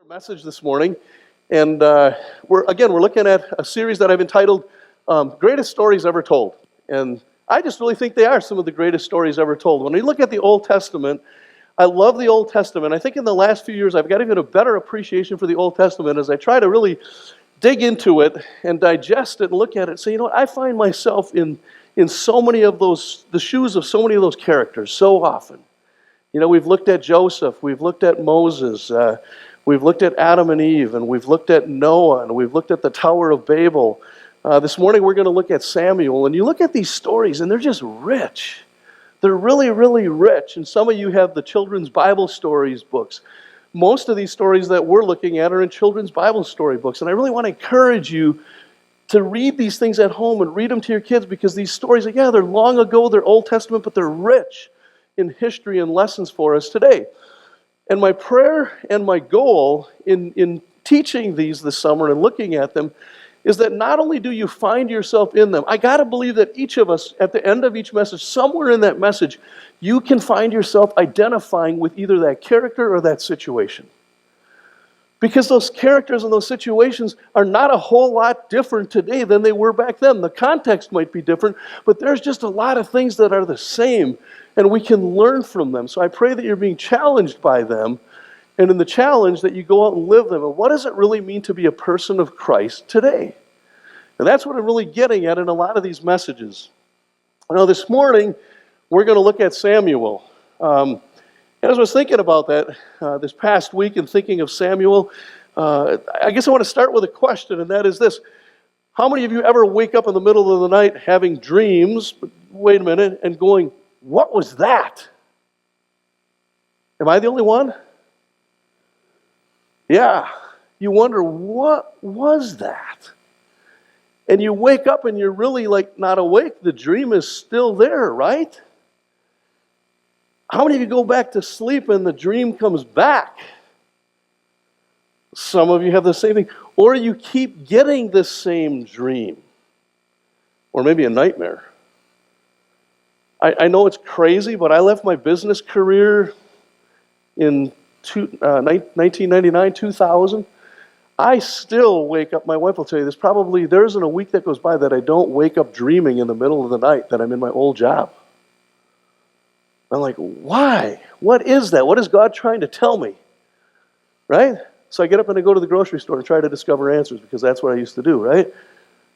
Message this morning, and we're looking at a series that I've entitled Greatest Stories Ever Told. And I just really think they are some of the greatest stories ever told. When we look at the Old Testament, I love the Old Testament. I think in the last few years I've got even a better appreciation for the Old Testament as I try to really dig into it and digest it and look at it and say, you know what, I find myself in so many of the shoes of so many of those characters so often. You know, we've looked at Joseph, we've looked at Moses, we've looked at Adam and Eve, and we've looked at Noah, and we've looked at the Tower of Babel. This morning we're going to look at Samuel, and you look at these stories, and they're just rich. They're really, really rich, and some of you have the children's Bible stories books. Most of these stories that we're looking at are in children's Bible story books, and I really want to encourage you to read these things at home and read them to your kids, because these stories, yeah, they're long ago, they're Old Testament, but they're rich in history and lessons for us today. And my prayer and my goal in teaching these this summer and looking at them is that not only do you find yourself in them, I got to believe that each of us, at the end of each message, somewhere in that message, you can find yourself identifying with either that character or that situation. Because those characters and those situations are not a whole lot different today than they were back then. The context might be different, but there's just a lot of things that are the same, and we can learn from them. So I pray that you're being challenged by them, and in the challenge that you go out and live them. And what does it really mean to be a person of Christ today? And that's what I'm really getting at in a lot of these messages. Now this morning, we're going to look at Samuel. And as I was thinking about that this past week and thinking of Samuel, I guess I want to start with a question, and that is this. How many of you ever wake up in the middle of the night having dreams, wait a minute, and going, what was that? Am I the only one? Yeah. You wonder, what was that? And you wake up and you're really like not awake. The dream is still there, right? How many of you go back to sleep and the dream comes back? Some of you have the same thing. Or you keep getting the same dream. Or maybe a nightmare. I know it's crazy, but I left my business career in 1999, 2000. I still wake up, my wife will tell you this, probably there isn't a week that goes by that I don't wake up dreaming in the middle of the night that I'm in my old job. I'm like, why? What is that? What is God trying to tell me? Right? So I get up and I go to the grocery store and try to discover answers, because that's what I used to do, right?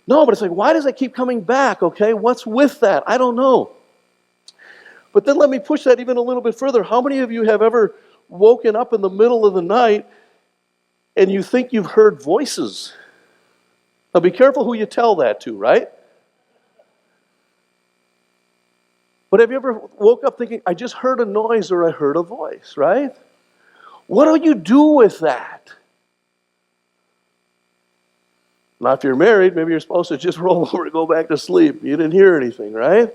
No, but it's like, why does that keep coming back? Okay, what's with that? I don't know. But then let me push that even a little bit further. How many of you have ever woken up in the middle of the night and you think you've heard voices? Now be careful who you tell that to, right? But have you ever woke up thinking, I just heard a noise or I heard a voice, right? What do you do with that? Now, if you're married, maybe you're supposed to just roll over and go back to sleep. You didn't hear anything, right?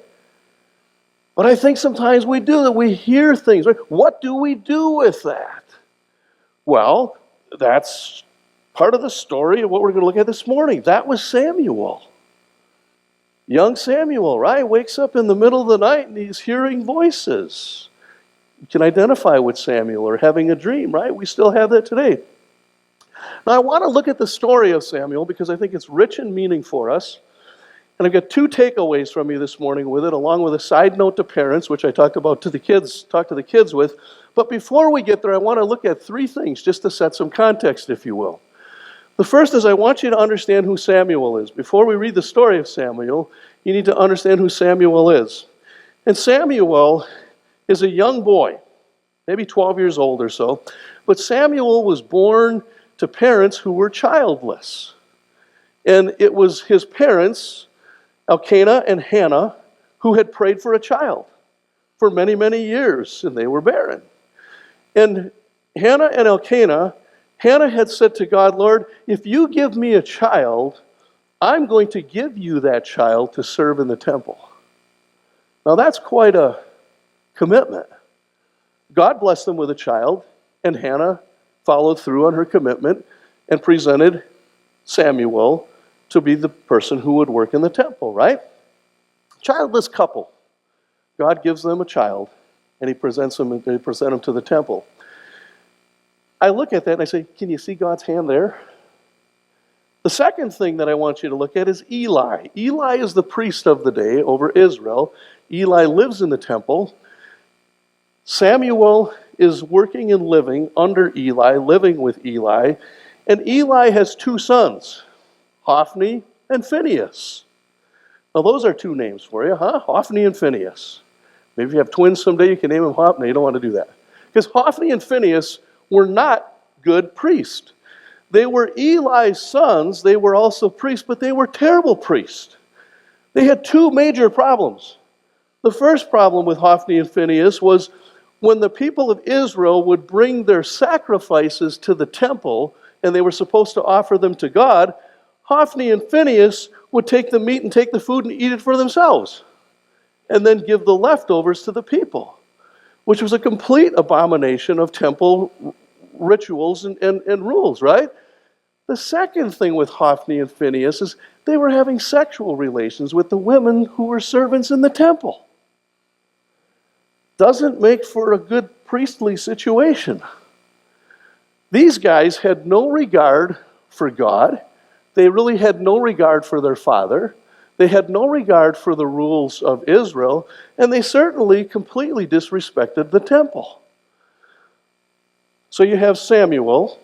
But I think sometimes we do that. We hear things, right? What do we do with that? Well, that's part of the story of what we're going to look at this morning. That was Samuel. Young Samuel, right? Wakes up in the middle of the night and he's hearing voices. You can identify with Samuel or having a dream, right? We still have that today. Now I want to look at the story of Samuel because I think it's rich in meaning for us. And I've got two takeaways from you this morning with it, along with a side note to parents, which I talked to the kids with. But before we get there, I want to look at three things just to set some context, if you will. The first is I want you to understand who Samuel is. Before we read the story of Samuel, you need to understand who Samuel is. And Samuel is a young boy, maybe 12 years old or so. But Samuel was born to parents who were childless. And it was his parents, Elkanah and Hannah, who had prayed for a child for many, many years, and they were barren. And Hannah and Elkanah, Hannah had said to God, Lord, if you give me a child, I'm going to give you that child to serve in the temple. Now that's quite a commitment. God blessed them with a child, and Hannah followed through on her commitment and presented Samuel to be the person who would work in the temple, right? Childless couple. God gives them a child, and he presents them to the temple. I look at that and I say, can you see God's hand there? The second thing that I want you to look at is Eli. Eli is the priest of the day over Israel. Eli lives in the temple. Samuel is working and living under Eli, living with Eli. And Eli has two sons, Hophni and Phinehas. Now those are two names for you, huh? Hophni and Phinehas. Maybe if you have twins someday, you can name them Hophni. You don't want to do that. Because Hophni and Phinehas were not good priests. They were Eli's sons. They were also priests, but they were terrible priests. They had two major problems. The first problem with Hophni and Phinehas was when the people of Israel would bring their sacrifices to the temple, and they were supposed to offer them to God, Hophni and Phinehas would take the meat and take the food and eat it for themselves, and then give the leftovers to the people, which was a complete abomination of temple rituals and rules, right? The second thing with Hophni and Phinehas is they were having sexual relations with the women who were servants in the temple. Doesn't make for a good priestly situation. These guys had no regard for God. They really had no regard for their father. They had no regard for the rules of Israel, and they certainly completely disrespected the temple. So you have Samuel,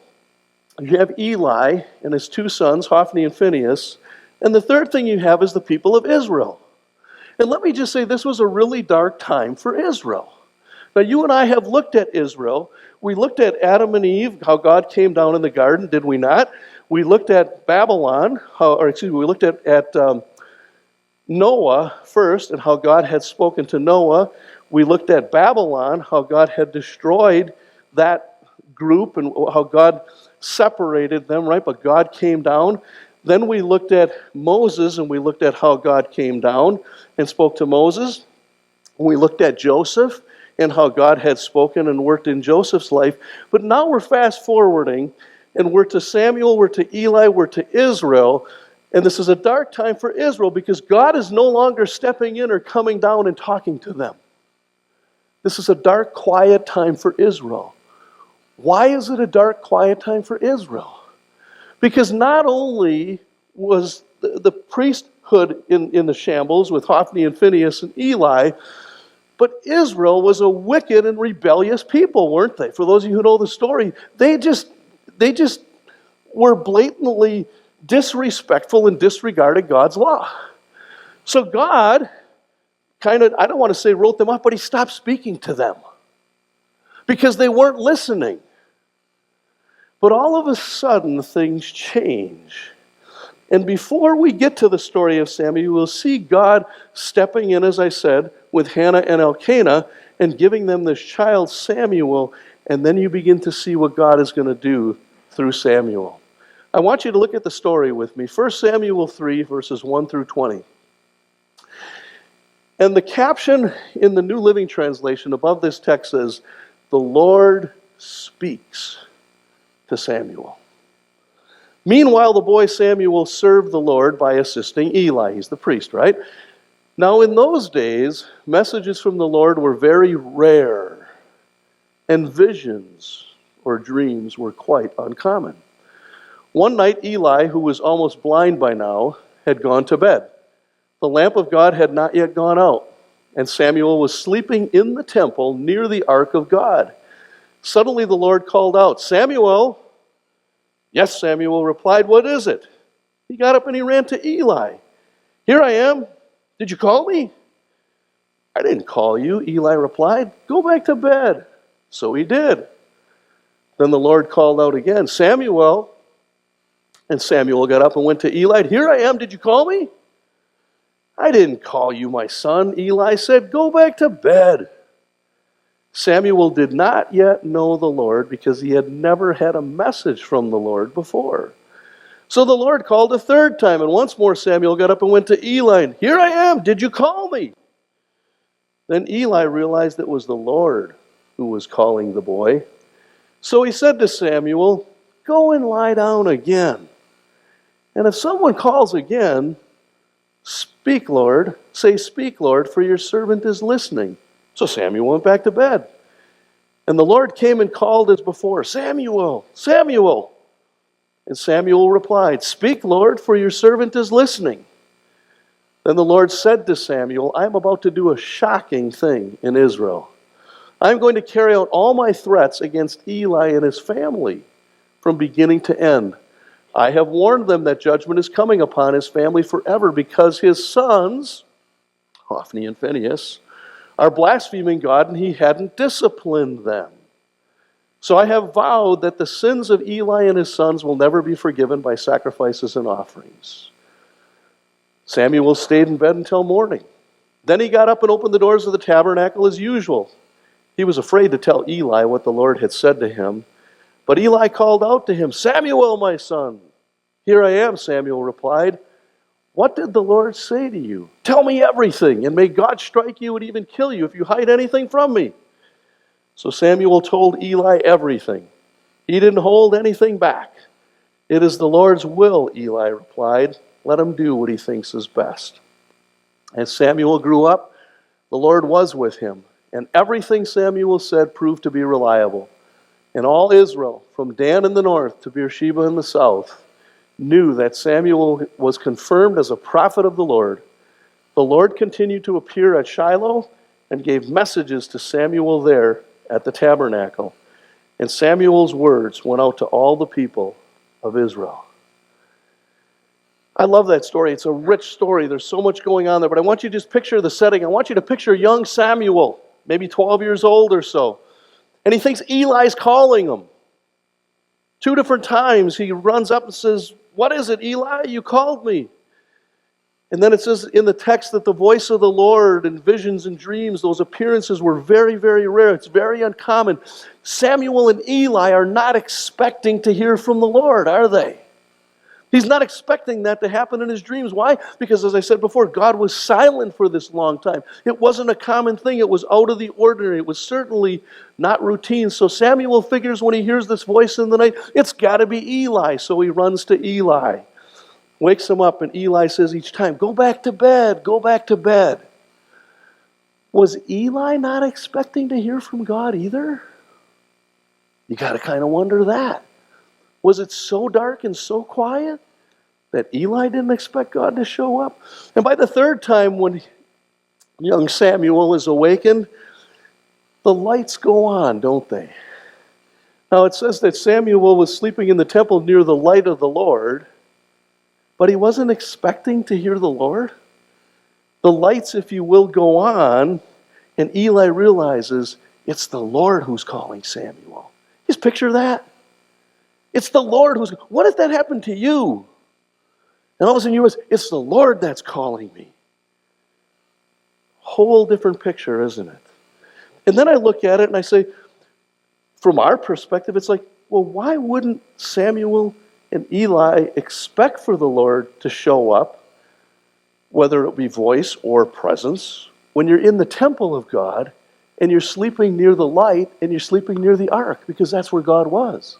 you have Eli and his two sons, Hophni and Phinehas, and the third thing you have is the people of Israel. And let me just say, this was a really dark time for Israel. Now, you and I have looked at Israel. We looked at Adam and Eve, how God came down in the garden, did we not? We looked at Babylon, we looked at Noah first and how God had spoken to Noah. We looked at Babylon, how God had destroyed that group and how God separated them, right? But God came down. Then we looked at Moses and we looked at how God came down and spoke to Moses. We looked at Joseph and how God had spoken and worked in Joseph's life. But now we're fast forwarding and we're to Samuel, we're to Eli, we're to Israel. And this is a dark time for Israel because God is no longer stepping in or coming down and talking to them. This is a dark, quiet time for Israel. Why is it a dark, quiet time for Israel? Because not only was the priesthood in the shambles with Hophni and Phinehas and Eli, but Israel was a wicked and rebellious people, weren't they? For those of you who know the story, they just were blatantly disrespectful and disregarded God's law. So God kind of, I don't want to say wrote them off, but he stopped speaking to them because they weren't listening. But all of a sudden, things change. And before we get to the story of Samuel, we'll see God stepping in, as I said, with Hannah and Elkanah and giving them this child, Samuel, and then you begin to see what God is going to do through Samuel. I want you to look at the story with me. 1 Samuel 3, verses 1 through 20. And the caption in the New Living Translation above this text says, "The Lord speaks to Samuel." Meanwhile, the boy Samuel served the Lord by assisting Eli. He's the priest, right? Now, in those days, messages from the Lord were very rare, and visions or dreams were quite uncommon. One night, Eli, who was almost blind by now, had gone to bed. The lamp of God had not yet gone out, and Samuel was sleeping in the temple near the ark of God. Suddenly the Lord called out, "Samuel!" "Yes," Samuel replied. "What is it?" He got up and he ran to Eli. "Here I am. Did you call me?" "I didn't call you," Eli replied. "Go back to bed." So he did. Then the Lord called out again, "Samuel!" And Samuel got up and went to Eli. "Here I am. Did you call me?" "I didn't call you, my son," Eli said. "Go back to bed." Samuel did not yet know the Lord because he had never had a message from the Lord before. So the Lord called a third time, and once more Samuel got up and went to Eli. And, "Here I am. Did you call me?" Then Eli realized it was the Lord who was calling the boy. So he said to Samuel, "Go and lie down again. And if someone calls again, speak, Lord. Say, 'Speak, Lord, for your servant is listening.'" So Samuel went back to bed. And the Lord came and called as before, Samuel, Samuel. And Samuel replied, Speak, Lord, for your servant is listening. Then the Lord said to Samuel, I am about to do a shocking thing in Israel. I am going to carry out all my threats against Eli and his family from beginning to end. I have warned them that judgment is coming upon his family forever because his sons, Hophni and Phinehas, are blaspheming God and he hadn't disciplined them. So I have vowed that the sins of Eli and his sons will never be forgiven by sacrifices and offerings. Samuel stayed in bed until morning. Then he got up and opened the doors of the tabernacle as usual. He was afraid to tell Eli what the Lord had said to him. But Eli called out to him, Samuel, my son. Here I am, Samuel replied. What did the Lord say to you? Tell me everything, and may God strike you and even kill you if you hide anything from me. So Samuel told Eli everything. He didn't hold anything back. It is the Lord's will, Eli replied. Let him do what he thinks is best. As Samuel grew up, the Lord was with him, and everything Samuel said proved to be reliable. And all Israel, from Dan in the north to Beersheba in the south, knew that Samuel was confirmed as a prophet of the Lord. The Lord continued to appear at Shiloh and gave messages to Samuel there at the tabernacle. And Samuel's words went out to all the people of Israel. I love that story. It's a rich story. There's so much going on there. But I want you to just picture the setting. I want you to picture young Samuel, maybe 12 years old or so. And he thinks Eli's calling him. 2 different times he runs up and says, What is it, Eli? You called me. And then it says in the text that the voice of the Lord in visions and dreams, those appearances were very, very rare. It's very uncommon. Samuel and Eli are not expecting to hear from the Lord, are they? He's not expecting that to happen in his dreams. Why? Because, as I said before, God was silent for this long time. It wasn't a common thing. It was out of the ordinary. It was certainly not routine. So Samuel figures when he hears this voice in the night, it's got to be Eli. So he runs to Eli, wakes him up, and Eli says each time, Go back to bed, go back to bed. Was Eli not expecting to hear from God either? You got to kind of wonder that. Was it so dark and so quiet that Eli didn't expect God to show up? And by the third time when young Samuel is awakened, the lights go on, don't they? Now it says that Samuel was sleeping in the temple near the light of the Lord, but he wasn't expecting to hear the Lord. The lights, if you will, go on, and Eli realizes it's the Lord who's calling Samuel. Just picture that. It's the Lord who's... What if that happened to you? And all of a sudden you realize, it's the Lord that's calling me. Whole different picture, isn't it? And then I look at it and I say, from our perspective, it's like, well, why wouldn't Samuel and Eli expect for the Lord to show up, whether it be voice or presence, when you're in the temple of God and you're sleeping near the light and you're sleeping near the ark, because that's where God was?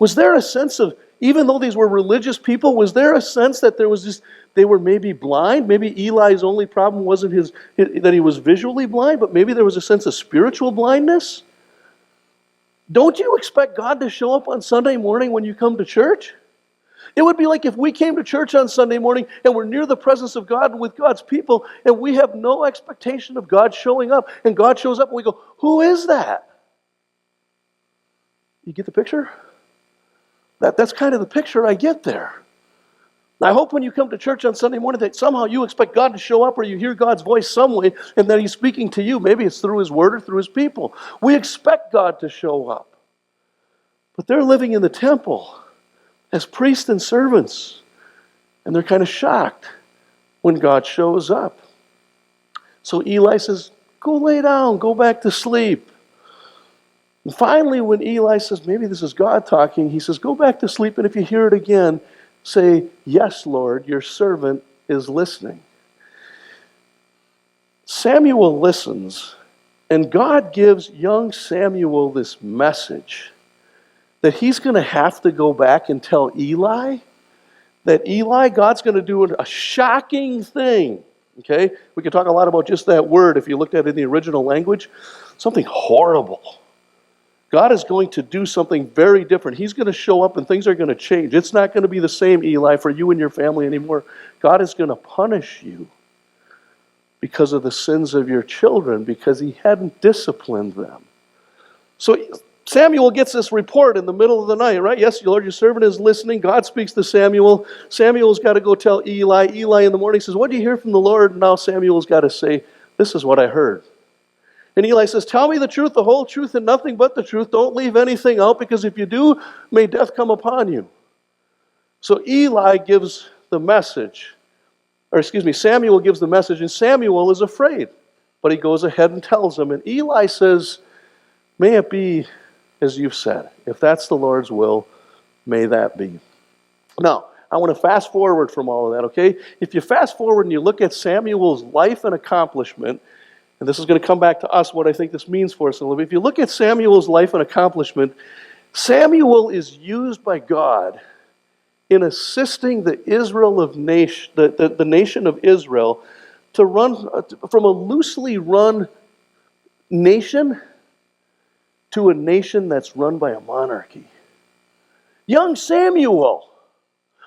Was there a sense of, even though these were religious people, was there a sense that there was just, they were maybe blind? Maybe Eli's only problem wasn't that he was visually blind, but maybe there was a sense of spiritual blindness? Don't you expect God to show up on Sunday morning when you come to church? It would be like if we came to church on Sunday morning and we're near the presence of God with God's people and we have no expectation of God showing up, and God shows up and we go, who is that? You get the picture? That's kind of the picture I get there. I hope when you come to church on Sunday morning that somehow you expect God to show up, or you hear God's voice some way and that He's speaking to you. Maybe it's through His Word or through His people. We expect God to show up. But they're living in the temple as priests and servants, and they're kind of shocked when God shows up. So Eli says, go lay down, go back to sleep. And finally, when Eli says, maybe this is God talking, he says, go back to sleep, and if you hear it again, say, yes, Lord, your servant is listening. Samuel listens, and God gives young Samuel this message that he's going to have to go back and tell Eli that God's going to do a shocking thing. Okay? We could talk a lot about just that word if you looked at it in the original language. Something horrible. God is going to do something very different. He's going to show up and things are going to change. It's not going to be the same, Eli, for you and your family anymore. God is going to punish you because of the sins of your children, because he hadn't disciplined them. So Samuel gets this report in the middle of the night, right? Yes, Lord, your servant is listening. God speaks to Samuel. Samuel's got to go tell Eli. Eli in the morning says, what do you hear from the Lord? And now Samuel's got to say, this is what I heard. And Eli says, tell me the truth, the whole truth, and nothing but the truth. Don't leave anything out, because if you do, may death come upon you. So Eli gives the message, Samuel gives the message, and Samuel is afraid. But he goes ahead and tells him. And Eli says, may it be as you've said. If that's the Lord's will, may that be. Now, I want to fast forward from all of that, okay? If you fast forward and you look at Samuel's life and accomplishment, and this is going to come back to us, what I think this means for us a little bit. If you look at Samuel's life and accomplishment, Samuel is used by God in assisting the nation of Israel to run from a loosely run nation to a nation that's run by a monarchy. Young Samuel,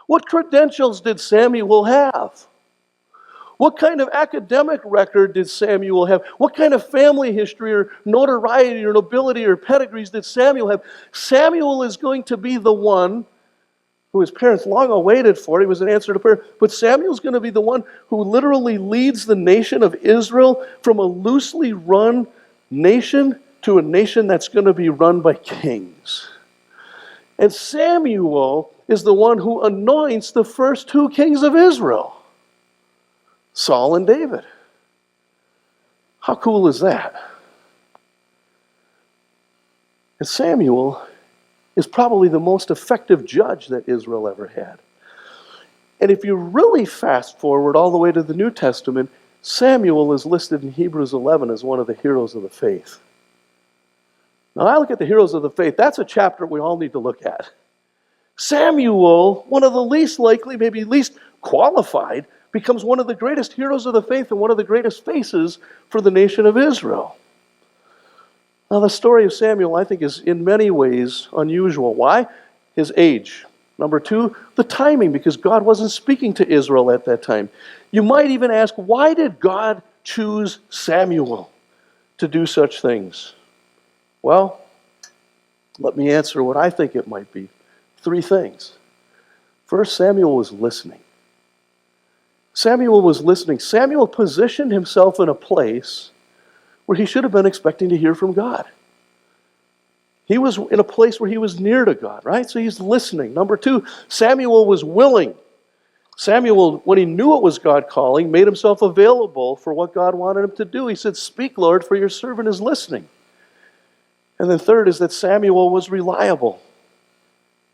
what credentials did Samuel have? What kind of academic record did Samuel have? What kind of family history or notoriety or nobility or pedigrees did Samuel have? Samuel is going to be the one who his parents long awaited for. He was an answer to prayer. But Samuel's going to be the one who literally leads the nation of Israel from a loosely run nation to a nation that's going to be run by kings. And Samuel is the one who anoints the first two kings of Israel, Saul and David. How cool is that? And Samuel is probably the most effective judge that Israel ever had. And if you really fast forward all the way to the New Testament, Samuel is listed in Hebrews 11 as one of the heroes of the faith. Now, I look at the heroes of the faith. That's a chapter we all need to look at. Samuel, one of the least likely, maybe least qualified, becomes one of the greatest heroes of the faith and one of the greatest faces for the nation of Israel. Now, the story of Samuel, I think, is in many ways unusual. Why? His age. Number two, the timing, because God wasn't speaking to Israel at that time. You might even ask, why did God choose Samuel to do such things? Well, let me answer what I think it might be. Three things. First, Samuel was listening. Samuel was listening. Samuel positioned himself in a place where he should have been expecting to hear from God. He was in a place where he was near to God, right? So he's listening. Number two, Samuel was willing. Samuel, when he knew it was God calling, made himself available for what God wanted him to do. He said, speak, Lord, for your servant is listening. And then third is that Samuel was reliable.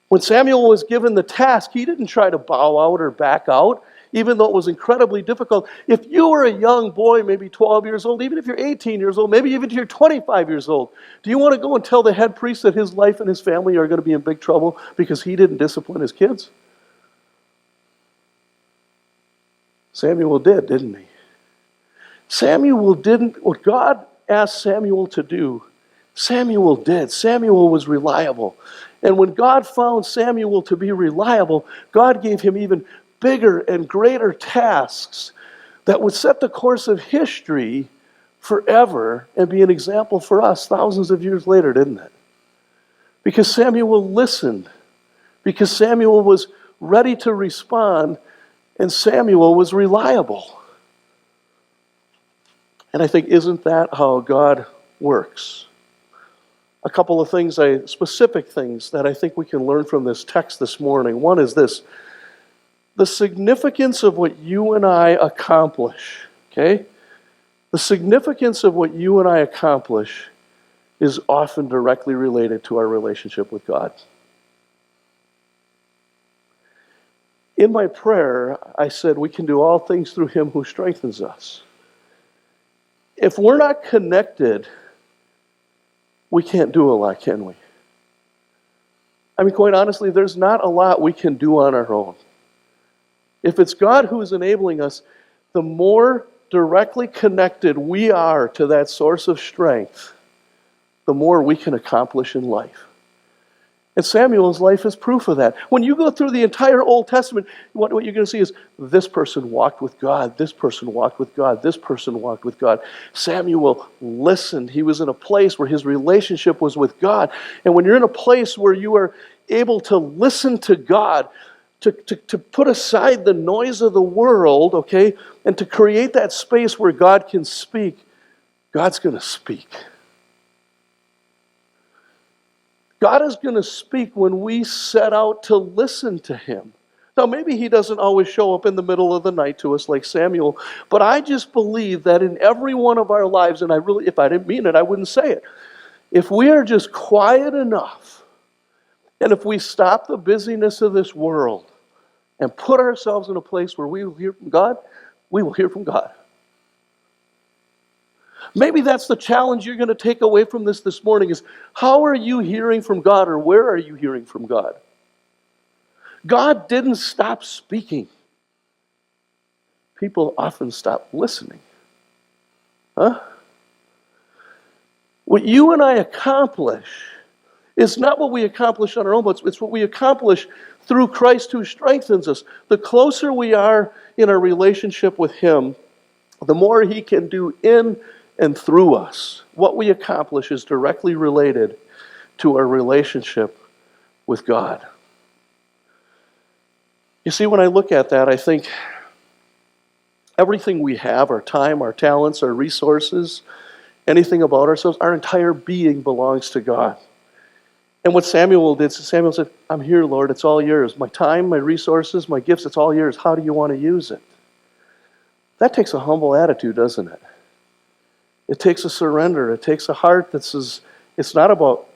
When Samuel was given the task, he didn't try to bow out or back out, even though it was incredibly difficult. If you were a young boy, maybe 12 years old, even if you're 18 years old, maybe even if you're 25 years old, do you want to go and tell the head priest that his life and his family are going to be in big trouble because he didn't discipline his kids? Samuel did, didn't he? Samuel didn't, what God asked Samuel to do, Samuel did. Samuel was reliable. And when God found Samuel to be reliable, God gave him even bigger and greater tasks that would set the course of history forever and be an example for us thousands of years later, didn't it? Because Samuel listened. Because Samuel was ready to respond, and Samuel was reliable. And I think, isn't that how God works? A couple of things, specific things that I think we can learn from this text this morning. One is this: the significance of what you and I accomplish, okay? The significance of what you and I accomplish is often directly related to our relationship with God. In my prayer, I said we can do all things through Him who strengthens us. If we're not connected, we can't do a lot, can we? I mean, quite honestly, there's not a lot we can do on our own. If it's God who is enabling us, the more directly connected we are to that source of strength, the more we can accomplish in life. And Samuel's life is proof of that. When you go through the entire Old Testament, what you're going to see is this person walked with God, this person walked with God, this person walked with God. Samuel listened. He was in a place where his relationship was with God. And when you're in a place where you are able to listen to God, to put aside the noise of the world, okay, and to create that space where God can speak, God's going to speak. God is going to speak when we set out to listen to Him. Now, maybe He doesn't always show up in the middle of the night to us like Samuel, but I just believe that in every one of our lives, and if I didn't mean it, I wouldn't say it. If we are just quiet enough, and if we stop the busyness of this world and put ourselves in a place where we will hear from God, we will hear from God. Maybe that's the challenge you're going to take away from this morning is how are you hearing from God, or where are you hearing from God? God didn't stop speaking. People often stop listening. Huh? What you and I accomplish is not what we accomplish on our own, but it's what we accomplish through Christ who strengthens us. The closer we are in our relationship with Him, the more He can do in and through us. What we accomplish is directly related to our relationship with God. You see, when I look at that, I think everything we have, our time, our talents, our resources, anything about ourselves, our entire being belongs to God. And what Samuel did, Samuel said, I'm here, Lord, it's all yours. My time, my resources, my gifts, it's all yours. How do you want to use it? That takes a humble attitude, doesn't it? It takes a surrender. It takes a heart that says, it's not about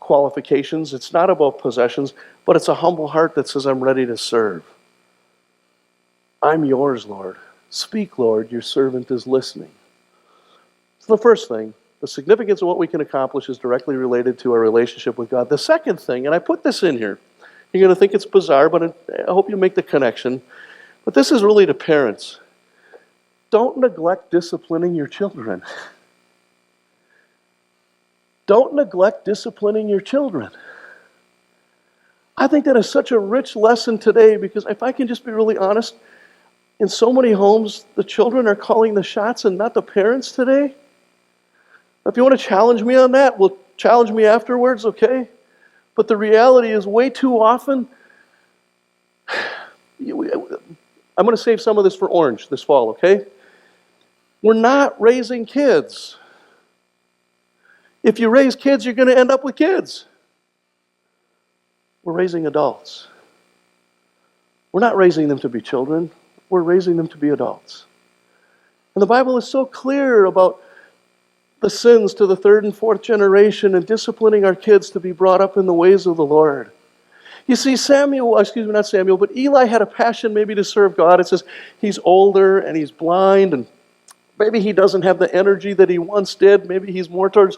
qualifications, it's not about possessions, but it's a humble heart that says, I'm ready to serve. I'm yours, Lord. Speak, Lord, your servant is listening. So the first thing, the significance of what we can accomplish is directly related to our relationship with God. The second thing, and I put this in here, you're going to think it's bizarre, but I hope you make the connection, but this is really to parents. Don't neglect disciplining your children. Don't neglect disciplining your children. I think that is such a rich lesson today because if I can just be really honest, in so many homes, the children are calling the shots and not the parents today. If you want to challenge me on that, well, challenge me afterwards, okay? But the reality is way too often, I'm going to save some of this for Orange this fall, okay? We're not raising kids. If you raise kids, you're going to end up with kids. We're raising adults. We're not raising them to be children. We're raising them to be adults. And the Bible is so clear about the sins to the third and fourth generation and disciplining our kids to be brought up in the ways of the Lord. You see, but Eli had a passion maybe to serve God. It says he's older and he's blind and maybe he doesn't have the energy that he once did. Maybe he's more towards,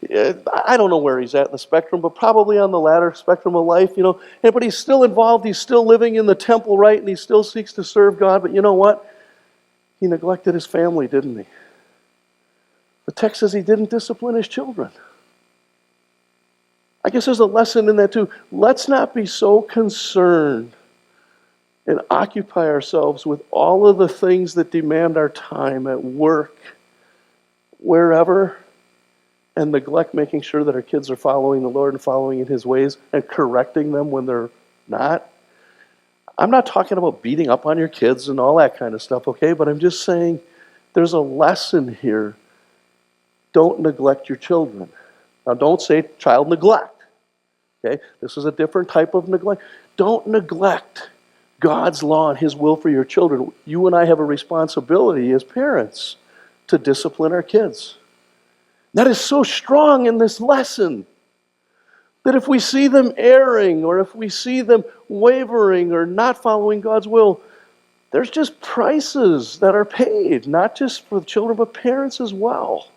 I don't know where he's at in the spectrum, but probably on the latter spectrum of life, but he's still involved. He's still living in the temple, right? And he still seeks to serve God. But you know what? He neglected his family, didn't he? The text says he didn't discipline his children. I guess there's a lesson in that too. Let's not be so concerned and occupy ourselves with all of the things that demand our time at work, wherever, and neglect making sure that our kids are following the Lord and following in His ways and correcting them when they're not. I'm not talking about beating up on your kids and all that kind of stuff, okay? But I'm just saying there's a lesson here. Don't neglect your children. Now, don't say child neglect, okay? This is a different type of neglect. Don't neglect God's law and His will for your children. You and I have a responsibility as parents to discipline our kids. That is so strong in this lesson that if we see them erring or if we see them wavering or not following God's will, there's just prices that are paid, not just for the children, but parents as well.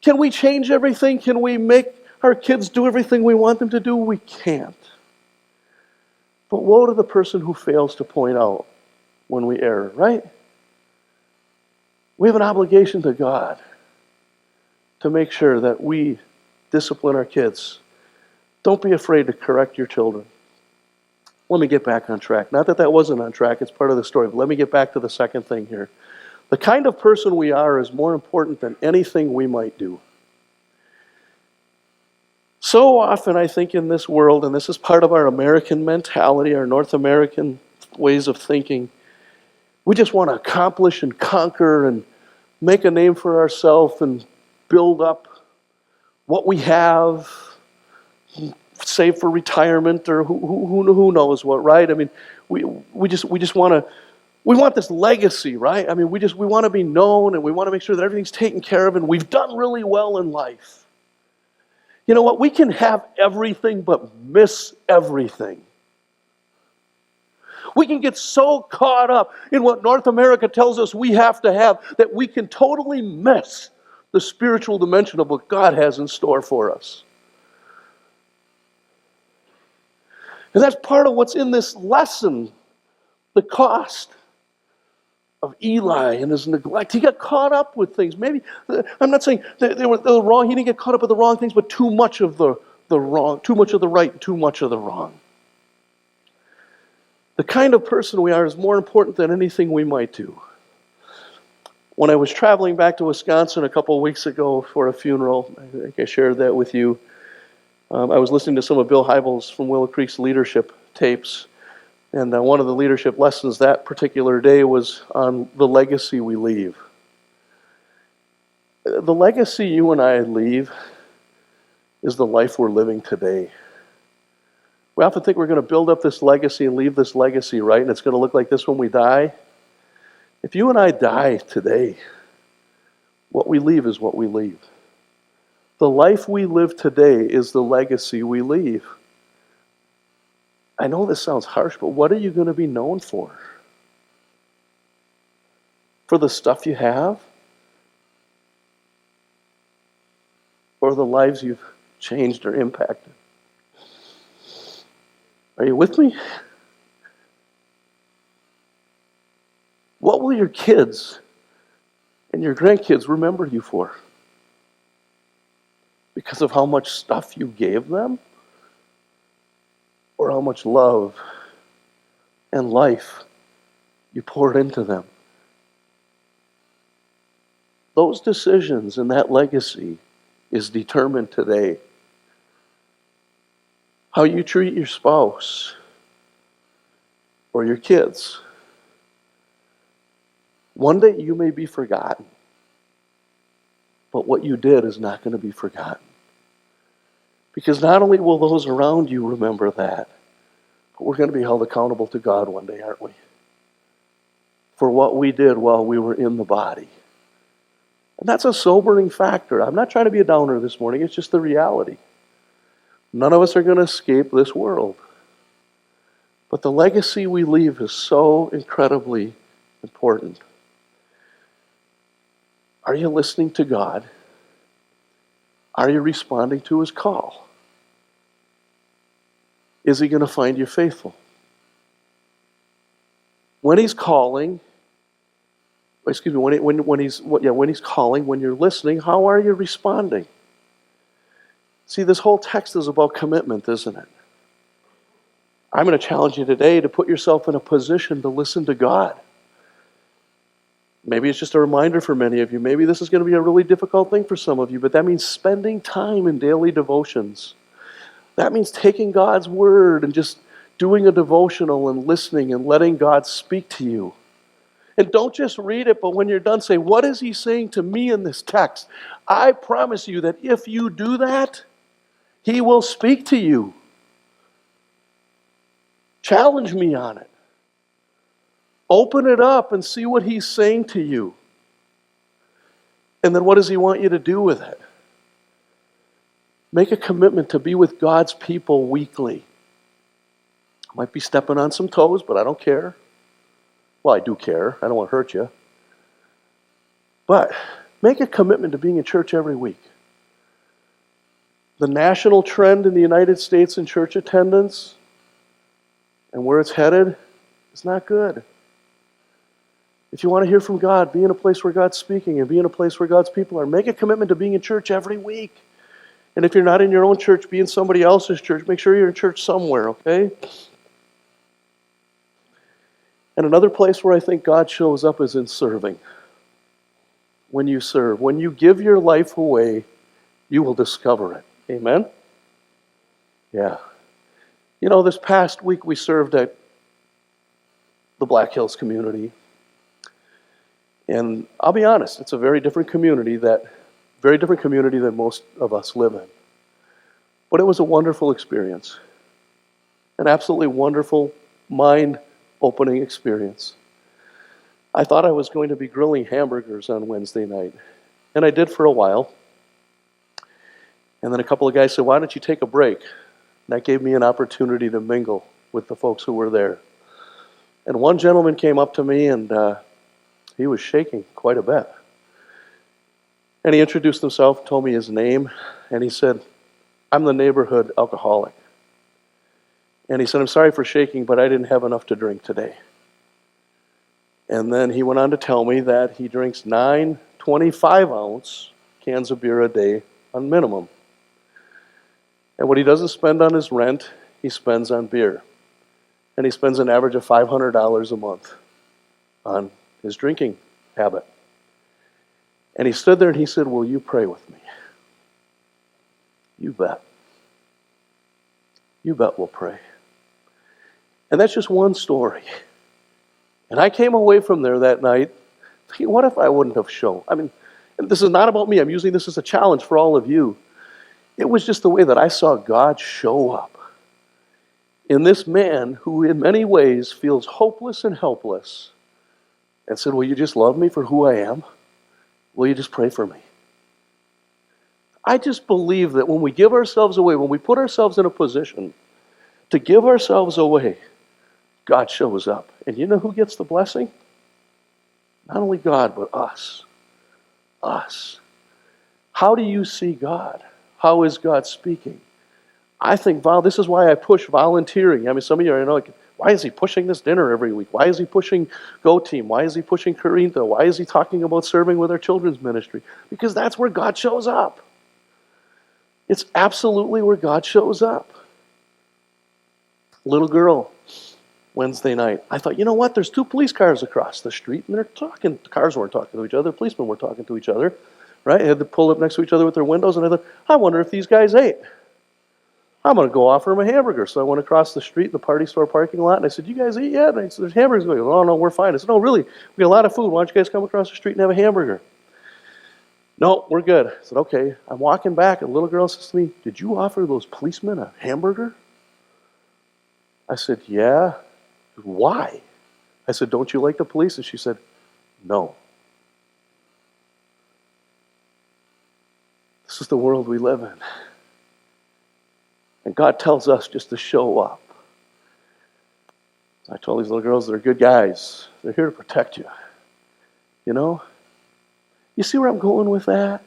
Can we change everything? Can we make our kids do everything we want them to do? We can't. But woe to the person who fails to point out when we err, right? We have an obligation to God to make sure that we discipline our kids. Don't be afraid to correct your children. Let me get back on track. Not that that wasn't on track, it's part of the story, but let me get back to the second thing here. The kind of person we are is more important than anything we might do. So often, I think, in this world, and this is part of our American mentality, our North American ways of thinking, we just want to accomplish and conquer and make a name for ourselves and build up what we have, save for retirement or who knows what, right? I mean, we just want to. We want this legacy, right? I mean, we want to be known, and we want to make sure that everything's taken care of, and we've done really well in life. You know what? We can have everything but miss everything. We can get so caught up in what North America tells us we have to have that we can totally miss the spiritual dimension of what God has in store for us. And that's part of what's in this lesson, the cost of Eli and his neglect. He got caught up with things. Maybe, I'm not saying they were wrong. He didn't get caught up with the wrong things, but too much of the wrong, too much of the right, too much of the wrong. The kind of person we are is more important than anything we might do. When I was traveling back to Wisconsin a couple of weeks ago for a funeral, I think I shared that with you, I was listening to some of Bill Hybels from Willow Creek's leadership tapes. And one of the leadership lessons that particular day was on the legacy we leave. The legacy you and I leave is the life we're living today. We often think we're going to build up this legacy and leave this legacy, right? And it's going to look like this when we die. If you and I die today, what we leave is what we leave. The life we live today is the legacy we leave. I know this sounds harsh, but what are you going to be known for? For the stuff you have? Or the lives you've changed or impacted? Are you with me? What will your kids and your grandkids remember you for? Because of how much stuff you gave them? Or how much love and life you poured into them? Those decisions and that legacy is determined today. How you treat your spouse or your kids. One day you may be forgotten, but what you did is not going to be forgotten. Because not only will those around you remember that, but we're going to be held accountable to God one day, aren't we? For what we did while we were in the body. And that's a sobering factor. I'm not trying to be a downer this morning, it's just the reality. None of us are going to escape this world. But the legacy we leave is so incredibly important. Are you listening to God? Are you responding to His call? Is He going to find you faithful? When He's calling, when He's calling, when you're listening, how are you responding? See, this whole text is about commitment, isn't it? I'm going to challenge you today to put yourself in a position to listen to God. Maybe it's just a reminder for many of you. Maybe this is going to be a really difficult thing for some of you, but that means spending time in daily devotions. That means taking God's word and just doing a devotional and listening and letting God speak to you. And don't just read it, but when you're done, say, what is He saying to me in this text? I promise you that if you do that, He will speak to you. Challenge me on it. Open it up and see what He's saying to you. And then what does He want you to do with it? Make a commitment to be with God's people weekly. Might be stepping on some toes, but I don't care. Well, I do care. I don't want to hurt you. But make a commitment to being in church every week. The national trend in the United States in church attendance and where it's headed is not good. If you want to hear from God, be in a place where God's speaking and be in a place where God's people are. Make a commitment to being in church every week. And if you're not in your own church, be in somebody else's church. Make sure you're in church somewhere, okay? And another place where I think God shows up is in serving. When you serve, when you give your life away, you will discover it. Amen? Yeah. You know, this past week we served at the Black Hills community. And I'll be honest, it's a very different community than most of us live in. But it was a wonderful experience. An absolutely wonderful, mind-opening experience. I thought I was going to be grilling hamburgers on Wednesday night. And I did for a while. And then a couple of guys said, why don't you take a break? And that gave me an opportunity to mingle with the folks who were there. And one gentleman came up to me and he was shaking quite a bit. And he introduced himself, told me his name, and he said, I'm the neighborhood alcoholic. And he said, I'm sorry for shaking, but I didn't have enough to drink today. And then he went on to tell me that he drinks 9 25-ounce cans of beer a day on minimum. And what he doesn't spend on his rent, he spends on beer. And he spends an average of $500 a month on his drinking habit. And he stood there and he said, will you pray with me? You bet. You bet we'll pray. And that's just one story. And I came away from there that night thinking, what if I wouldn't have shown? I mean, and this is not about me. I'm using this as a challenge for all of you. It was just the way that I saw God show up in this man who in many ways feels hopeless and helpless and said, will you just love me for who I am? Will you just pray for me? I just believe that when we give ourselves away, when we put ourselves in a position to give ourselves away, God shows up. And you know who gets the blessing? Not only God, but us. Us. How do you see God? How is God speaking? I think, this is why I push volunteering. I mean, some of you are like, why is he pushing this dinner every week? Why is he pushing Go Team? Why is he pushing Corinto? Why is he talking about serving with our children's ministry? Because that's where God shows up. It's absolutely where God shows up. Little girl, Wednesday night. I thought, you know what? There's 2 police cars across the street, and they're talking. The cars weren't talking to each other. The policemen were talking to each other. Right? They had to pull up next to each other with their windows, and I thought, I wonder if these guys ate. I'm going to go offer them a hamburger. So I went across the street in the party store parking lot, and I said, you guys eat yet? And I said, there's hamburgers. They go, oh, no, we're fine. I said, no, really, we got a lot of food. Why don't you guys come across the street and have a hamburger? No, we're good. I said, okay. I'm walking back, and a little girl says to me, did you offer those policemen a hamburger? I said, yeah. Why? I said, don't you like the police? And she said, no. This is the world we live in. And God tells us just to show up. I told these little girls, they're good guys. They're here to protect you. You know? You see where I'm going with that?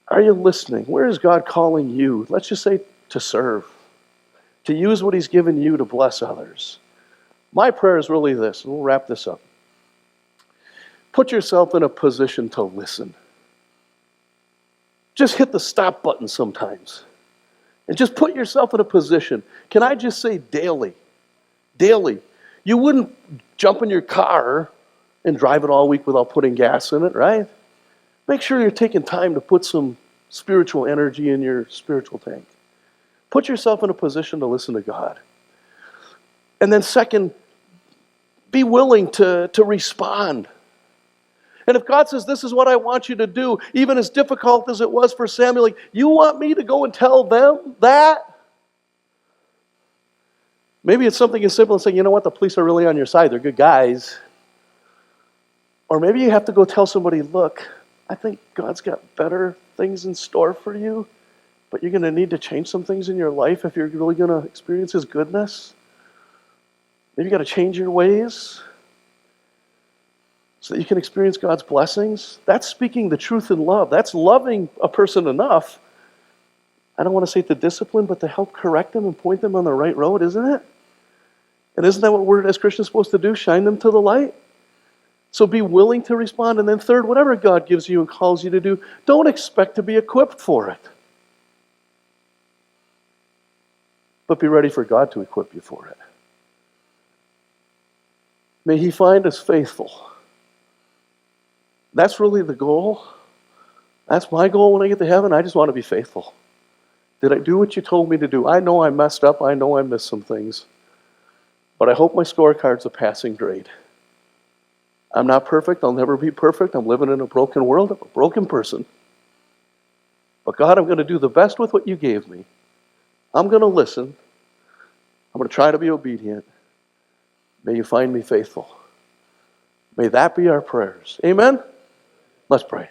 Are you listening? Where is God calling you? Let's just say to serve. To use what he's given you to bless others. My prayer is really this, and we'll wrap this up. Put yourself in a position to listen. Just hit the stop button sometimes. And just put yourself in a position. Can I just say daily? Daily. You wouldn't jump in your car and drive it all week without putting gas in it, right? Make sure you're taking time to put some spiritual energy in your spiritual tank. Put yourself in a position to listen to God. And then second, be willing to respond. And if God says, this is what I want you to do, even as difficult as it was for Samuel, like, you want me to go and tell them that? Maybe it's something as simple as saying, you know what, the police are really on your side. They're good guys. Or maybe you have to go tell somebody, look, I think God's got better things in store for you, but you're going to need to change some things in your life if you're really going to experience his goodness. Maybe you got to change your ways so that you can experience God's blessings. That's speaking the truth in love. That's loving a person enough, I don't want to say to discipline, but to help correct them and point them on the right road, isn't it? And isn't that what we're as Christians supposed to do? Shine them to the light. So be willing to respond. And then third, whatever God gives you and calls you to do, don't expect to be equipped for it. But be ready for God to equip you for it. May He find us faithful. That's really the goal. That's my goal when I get to heaven. I just want to be faithful. Did I do what you told me to do? I know I messed up. I know I missed some things. But I hope my scorecard's a passing grade. I'm not perfect. I'll never be perfect. I'm living in a broken world. I'm a broken person. But God, I'm going to do the best with what you gave me. I'm going to listen. I'm going to try to be obedient. May you find me faithful. May that be our prayers. Amen? Let's pray.